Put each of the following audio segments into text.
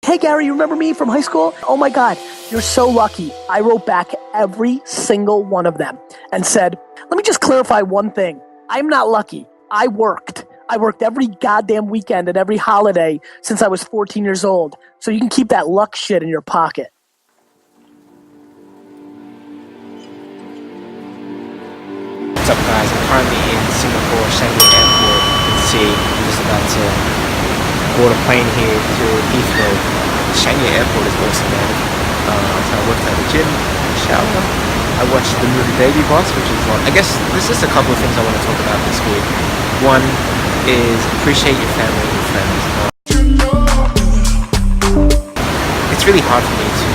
Hey Gary, you remember me from high school? Oh my God, you're so lucky. I wrote back every single one of them and said, let me just clarify one thing. I'm not lucky. I worked. I worked every goddamn weekend and every holiday since I was 14 years old. So you can keep that luck shit in your pocket. What's up guys, I'm currently in Singapore, Shanghai Airport. You can see I'm just about to board a plane here to Heathrow. Shanghai Airport is awesome, man. So I worked at the gym, shower. I watched the movie Baby Boss, which is one. I guess there's just a couple of things I want to talk about this week. One is appreciate your family and your friends. It's really hard for me to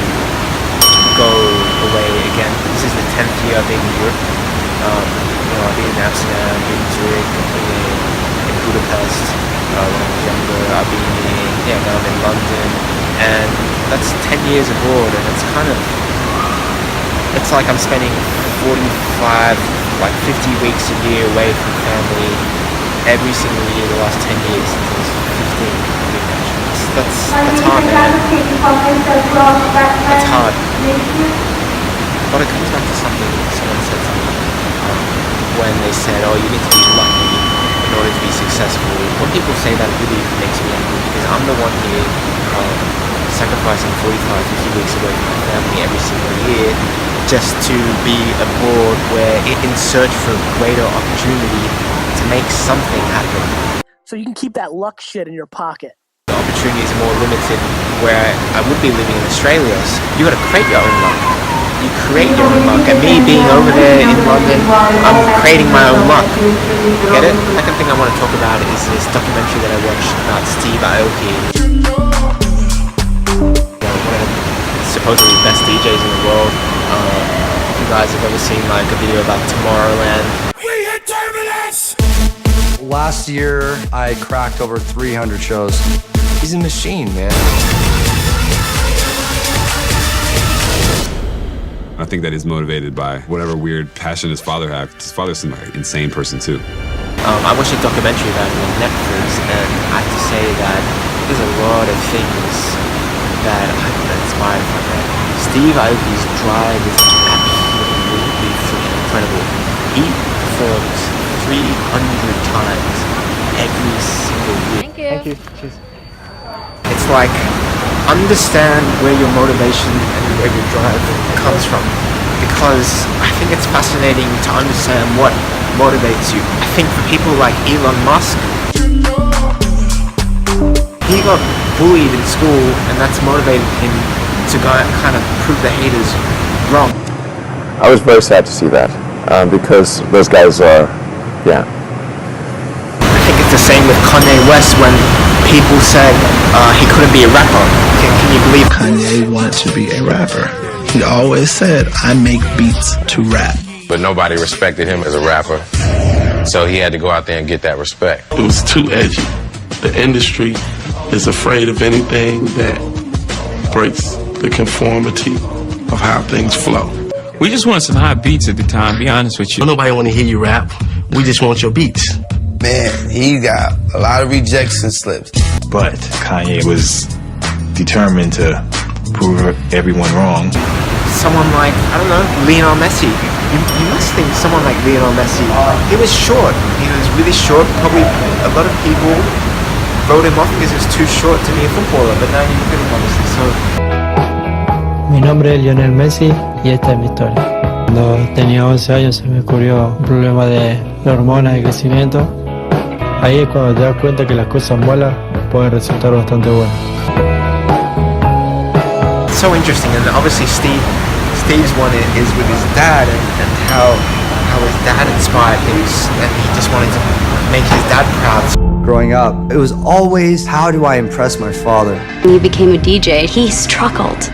go away again. This is the 10th year I've been in Europe. I've been in Amsterdam, I've been in Zurich, I've been in Budapest when I was younger, I've been now I'm in London, and that's 10 years abroad, and it's like I'm spending 45, like 50 weeks a year away from family every single year the last 10 years since I was 15. That's hard, man. That's hard. But it comes back to something someone said to me when they said, oh, you need to be lucky in order to be successful. When people say that, it really makes me angry because I'm the one here sacrificing 45, 50 weeks away from my family every single year just to be abroad where in search for greater opportunity to make something happen. So you can keep that luck shit in your pocket. The opportunities are more limited where I would be living in Australia. So you got to create your own luck. You create your own luck. And me being over there in London, I'm creating my own luck. Get it? The second thing I want to talk about is this documentary that I watched about Steve Aoki. One of the supposedly best DJs in the world. If you guys have ever seen like a video about Tomorrowland. We hit terminus! Last year, I cracked over 300 shows. He's a machine, man. I think that he's motivated by whatever weird passion his father had. His father's an insane person too. I watched a documentary about him on Netflix, and I have to say that there's a lot of things that I've been inspired from that. Steve Aoki's drive is absolutely freaking incredible. He performs 300 times every single week. Thank you. Thank you. Cheers. It's like, understand where your motivation and where your drive comes from, because I think it's fascinating to understand what motivates you. I think for people like Elon Musk, he got bullied in school and that's motivated him to kind of prove the haters wrong. I was very sad to see that because those guys are, yeah. I think it's the same with Kanye West when people said he couldn't be a rapper. Can you believe Kanye wanted to be a rapper? He always said, I make beats to rap. But nobody respected him as a rapper, so he had to go out there and get that respect. It was too edgy. The industry is afraid of anything that breaks the conformity of how things flow. We just want some hot beats at the time, be honest with you. Nobody want to hear you rap. We just want your beats. Man, he got a lot of rejection slips. But Kanye was determined to prove everyone wrong. Someone like, I don't know, Lionel Messi. You must think someone like Lionel Messi, he was short. He was really short. Probably a lot of people wrote him off because he was too short to be a footballer, but now you look at him honestly, so... Mi nombre es Lionel Messi y esta es mi historia. Cuando tenía 11 años se me ocurrió un problema de hormonas de crecimiento. Ahí es cuando te das cuenta que las cosas malas pueden resultar bastante buenas. It's so interesting, and obviously Steve's one is with his dad, and how his dad inspired him, and he just wanted to make his dad proud. Growing up, it was always, how do I impress my father? When you became a DJ, he struggled.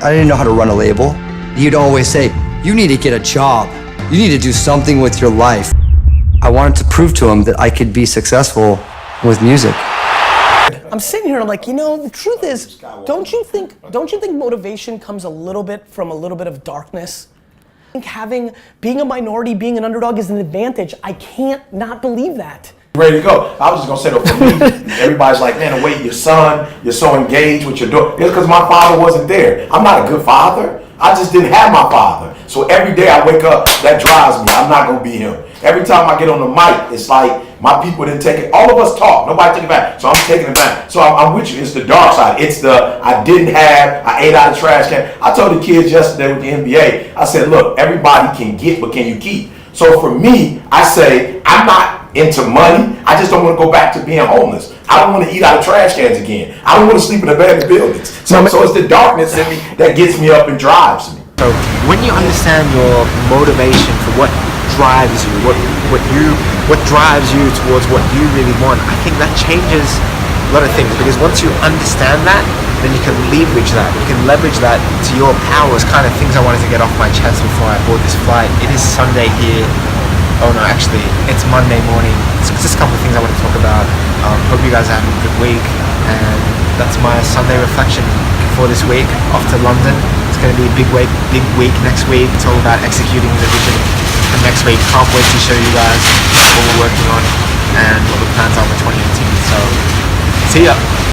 I didn't know how to run a label. He'd always say, you need to get a job. You need to do something with your life. I wanted to prove to him that I could be successful with music. I'm sitting here and I'm like, the truth is, don't you think motivation comes a little bit from a little bit of darkness? I think being a minority, being an underdog is an advantage. I can't not believe that. ready to go. I was just gonna say though, for me, everybody's like, man, the way your son, you're so engaged with your daughter. It's because my father wasn't there. I'm not a good father. I just didn't have my father. So every day I wake up, that drives me. I'm not gonna be him. Every time I get on the mic, it's like my people didn't take it. All of us talk. Nobody took it back. So I'm taking it back. So I'm with you. It's the dark side. It's the I didn't have. I ate out of the trash can. I told the kids yesterday with the NBA. I said, look, everybody can get, but can you keep? So for me, I say I'm not into money. I just don't want to go back to being homeless. I don't want to eat out of trash cans again. I don't want to sleep in abandoned buildings. So it's the darkness in me that gets me up and drives me. So when you understand your motivation for what drives you, what drives you towards what you really want, I think that changes a lot of things, because once you understand that, then you can leverage that. You can leverage that to your powers. Kind of things I wanted to get off my chest before I board this flight. It is Sunday here. Oh no, actually, it's Monday morning. It's just a couple of things I want to talk about. Hope you guys are having a good week, and that's my Sunday reflection for this week. Off to London. It's going to be a big week next week. It's all about executing the vision for next week. Can't wait to show you guys what we're working on and what the plans are for 2018. So, see ya.